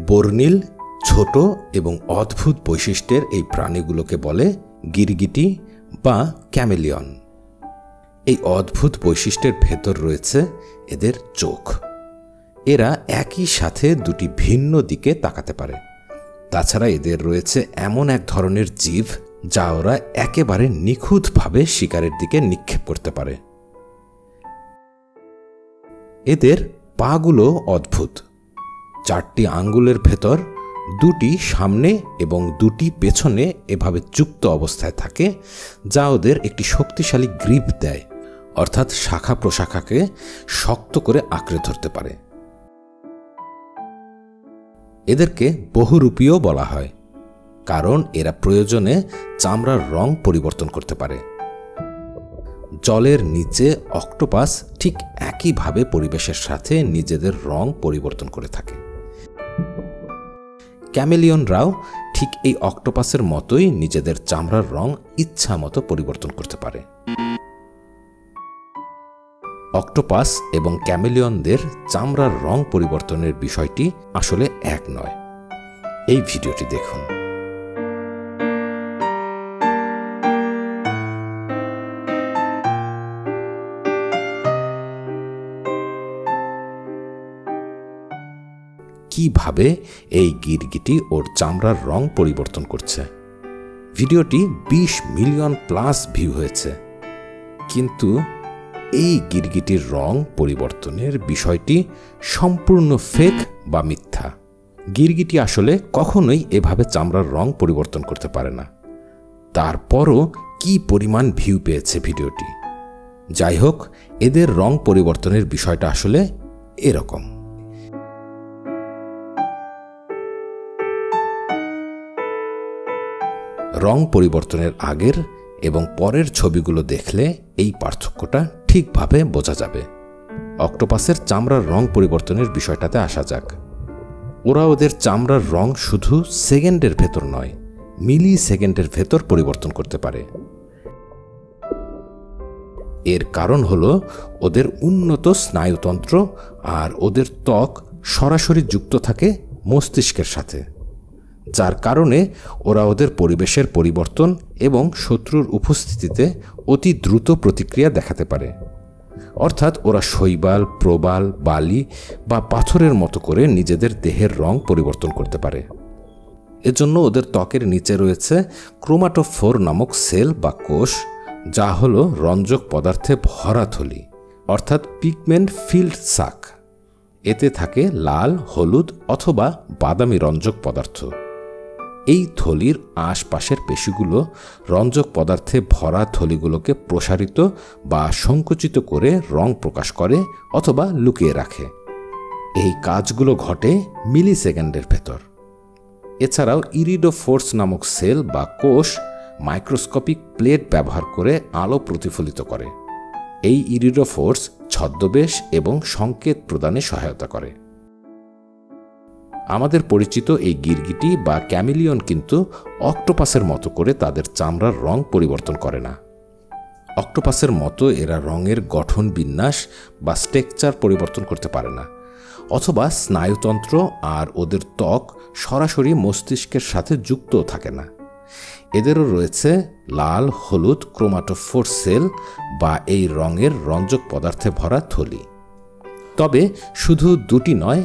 বর্ণিল, ছোট এবং অদ্ভুত বৈশিষ্ট্যের এই প্রাণীগুলোকে বলে গিরগিটি বা ক্যামেলিয়ন। এই অদ্ভুত বৈশিষ্ট্যের ভেতর রয়েছে এদের চোখ। এরা একই সাথে দুটি ভিন্ন দিকে তাকাতে পারে। তাছাড়া এদের রয়েছে এমন এক ধরনের জিভ যা ওরা একেবারে নিখুঁতভাবে শিকারের দিকে নিক্ষেপ করতে পারে। এদের পাগুলো অদ্ভুত। 4টি আঙ্গুলের ভেতর 2টি সামনে এবং 2টি পেছনে এভাবে যুক্ত অবস্থায় থাকে, যা ওদের একটি শক্তিশালী গ্রিপ দেয়, অর্থাৎ শাখা প্রশাখাকে শক্ত করে আঁকড়ে ধরতে পারে। এদেরকে বহুরূপীও বলা হয়, কারণ এরা প্রয়োজনে চামড়ার রং পরিবর্তন করতে পারে। জলের নিচে অক্টোপাস ঠিক একইভাবে পরিবেশের সাথে নিজেদের রং পরিবর্তন করে থাকে। ক্যামেলিয়নরাও ঠিক এই অক্টোপাসের মতোই নিজেদের চামড়ার রং ইচ্ছা মতো পরিবর্তন করতে পারে। অক্টোপাস এবং ক্যামেলিয়নদের চামড়ার রং পরিবর্তনের বিষয়টি আসলে এক নয়। এই ভিডিওটি দেখুন। কিভাবে এই গিরগিটি ওর চামড়ার রং পরিবর্তন করছে। ভিডিওটি 20 মিলিয়ন প্লাস ভিউ হয়েছে, কিন্তু এই গিরগিটির রং পরিবর্তনের বিষয়টি সম্পূর্ণ ফেক বা মিথ্যা। গিরগিটি আসলে কখনোই এভাবে চামড়ার রং পরিবর্তন করতে পারে না। তারপরও কি পরিমাণ ভিউ পেয়েছে ভিডিওটি। যাই হোক, এদের রং পরিবর্তনের বিষয়টা আসলে এরকম। রং পরিবর্তনের আগের এবং পরের ছবিগুলো দেখলে এই পার্থক্যটা ঠিকভাবে বোঝা যাবে। অক্টোপাসের চামড়ার রং পরিবর্তনের বিষয়টাতে আসা যাক। ওরা ওদের চামড়ার রং শুধু সেকেন্ডের ভেতর নয়, মিলি সেকেন্ডের ভেতর পরিবর্তন করতে পারে। এর কারণ হলো ওদের উন্নত স্নায়ুতন্ত্র আর ওদের ত্বক সরাসরি যুক্ত থাকে মস্তিষ্কের সাথে, যার কারণে ওরা ওদের পরিবেশের পরিবর্তন এবং শত্রুর উপস্থিতিতে অতি দ্রুত প্রতিক্রিয়া দেখাতে পারে। অর্থাৎ ওরা শৈবাল, প্রবাল, বালি বা পাথরের মতো করে নিজেদের দেহের রং পরিবর্তন করতে পারে। এজন্য ওদের ত্বকের নিচে রয়েছে ক্রোমাটোফোর নামক সেল বা কোষ, যা হলো রঞ্জক পদার্থে ভরা থলি, অর্থাৎ পিগমেন্ট ফিল্ড সাক। এতে থাকে লাল, হলুদ অথবা বাদামি রঞ্জক পদার্থ। এই থলির আশপাশের পেশিগুলো রঞ্জক পদার্থে ভরা থলিগুলোকে প্রসারিত বা সংকুচিত করে রং প্রকাশ করে অথবা লুকিয়ে রাখে। এই কাজগুলো ঘটে মিলি সেকেন্ডের ভেতর। এছাড়াও ইরিডোফোর্স নামক সেল বা কোষ মাইক্রোস্কোপিক প্লেট ব্যবহার করে আলো প্রতিফলিত করে। এই ইরিডোফোর্স ছদ্মবেশ এবং সংকেত প্রদানে সহায়তা করে। আমাদের পরিচিত এই গিরগিটি বা ক্যামেলিয়ন কিন্তু অক্টোপাসের মতো করে তাদের চামড়ার রং পরিবর্তন করে না। অক্টোপাসের মতো এরা রঙের গঠন বিন্যাস বা স্ট্রাকচার পরিবর্তন করতে পারে না, অথবা স্নায়ুতন্ত্র আর ওদের ত্বক সরাসরি মস্তিষ্কের সাথে যুক্ত থাকে না। এদেরও রয়েছে লাল, হলুদ ক্রোমাটোফোর সেল বা এই রঙের রঞ্জক পদার্থে ভরা থলি। তবে শুধু দুটি নয়,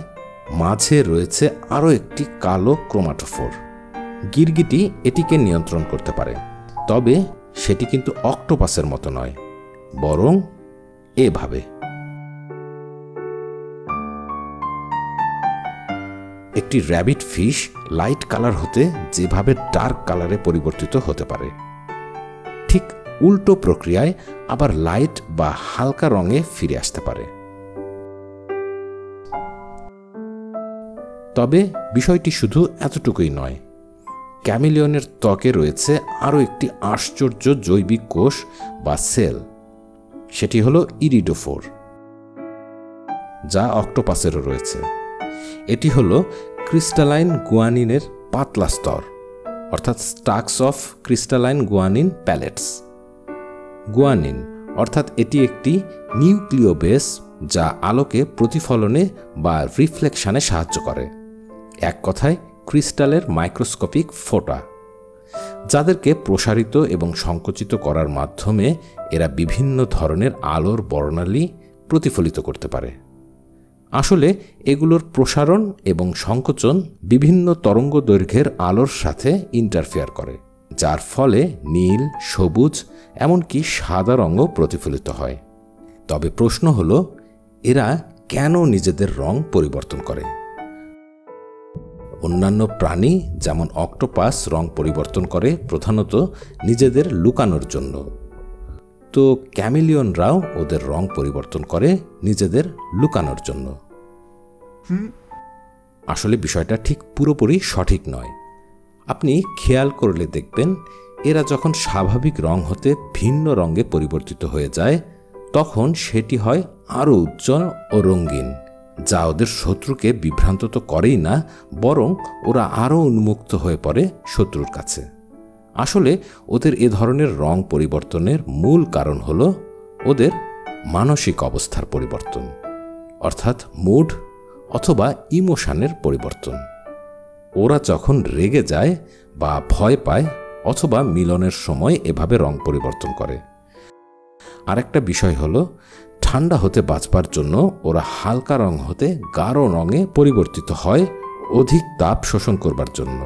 মাঝে রয়েছে আরও একটি কালো ক্রোমাটোফোর। গিরগিটি এটিকে নিয়ন্ত্রণ করতে পারে, তবে সেটি কিন্তু অক্টোপাসের মতো নয়, বরং এভাবে। একটি র্যাবিট ফিশ লাইট কালার হতে যেভাবে ডার্ক কালারে পরিবর্তিত হতে পারে, ঠিক উল্টো প্রক্রিয়ায় আবার লাইট বা হালকা রঙে ফিরে আসতে পারে। তবে বিষয়টি শুধু এতটুকুই নয়। ক্যামেলিয়নের ত্বকে রয়েছে আরও একটি আশ্চর্য জৈবিক কোষ বা সেল। সেটি হলো ইরিডোফোর, যা অক্টোপাসেরও রয়েছে। এটি হলো ক্রিস্টালাইন গুয়ানিনের পাতলা স্তর, অর্থাৎ stacks of crystalline guanine platelets. Guanine অর্থাৎ এটি একটি নিউক্লিও বেস যা আলোকে প্রতিফলনে বা রিফ্লেকশনে সাহায্য করে। এক কথায় ক্রিস্টালের মাইক্রোস্কোপিক ফোঁটা, যাদেরকে প্রসারিত এবং সংকুচিত করার মাধ্যমে এরা বিভিন্ন ধরনের আলোর বর্ণালী প্রতিফলিত করতে পারে। আসলে এগুলোর প্রসারণ এবং সংকোচন বিভিন্ন তরঙ্গ দৈর্ঘ্যের আলোর সাথে ইন্টারফেয়ার করে, যার ফলে নীল, সবুজ, এমনকি সাদা রঙও প্রতিফলিত হয়। তবে প্রশ্ন হলো, এরা কেন নিজেদের রং পরিবর্তন করে? অন্যান্য প্রাণী যেমন অক্টোপাস রং পরিবর্তন করে প্রধানত নিজেদের লুকানোর জন্য, তো ক্যামিলিয়নরাও ওদের রং পরিবর্তন করে নিজেদের লুকানোর জন্য। আসলে বিষয়টা ঠিক পুরোপুরি সঠিক নয়। আপনি খেয়াল করলে দেখবেন, এরা যখন স্বাভাবিক রং হতে ভিন্ন রঙে পরিবর্তিত হয়ে যায়, তখন সেটি হয় আরও উজ্জ্বল ও রঙিন, যা ওদের শত্রুকে বিভ্রান্ত তো করেই না, বরং ওরা আরও উন্মুক্ত হয়ে পড়ে শত্রুর কাছে। আসলে ওদের এ ধরনের রং পরিবর্তনের মূল কারণ হল ওদের মানসিক অবস্থার পরিবর্তন, অর্থাৎ মুড অথবা ইমোশনের পরিবর্তন। ওরা যখন রেগে যায় বা ভয় পায় অথবা মিলনের সময় এভাবে রং পরিবর্তন করে। আরেকটা বিষয় হলো, ঠান্ডা হতে বাঁচবার জন্য ওরা হালকা রং হতে গাঢ় রঙে পরিবর্তিত হয় অধিক তাপ শোষণ করবার জন্য,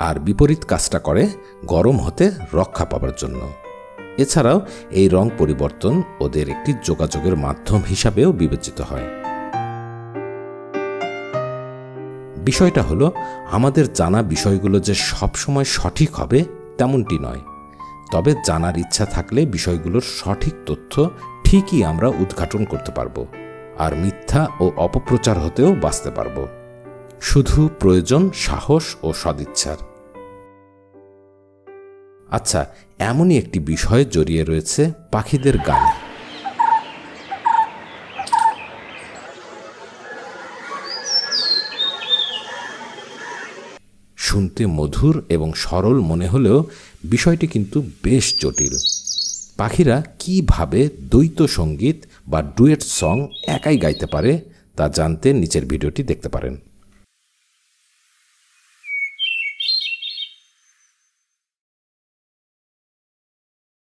আর বিপরীত কাজটা করে গরম হতে রক্ষা পাবার জন্য। এছাড়াও এই রং পরিবর্তন ওদের একটি যোগাযোগের মাধ্যম হিসাবেও বিবেচিত হয়। বিষয়টা হলো, আমাদের জানা বিষয়গুলো যে সবসময় সঠিক হবে তেমনটি নয়, তবে জানার ইচ্ছা থাকলে বিষয়গুলোর সঠিক তথ্য ঠিকই আমরা উদ্ঘাটন করতে পারব, আর মিথ্যা ও অপপ্রচার হতেও বাঁচতে পারব। শুধু প্রয়োজন সাহস ও সদিচ্ছার। আচ্ছা, এমনই একটি বিষয় জড়িয়ে রয়েছে পাখিদের গানে। শুনতে মধুর এবং সরল মনে হলেও বিষয়টি কিন্তু বেশ জটিল। পাখিরা কিভাবে দ্বৈত সঙ্গীত বা ডুয়েট সং একাই গাইতে পারে তা জানতে নিচের ভিডিওটি দেখতে পারেন।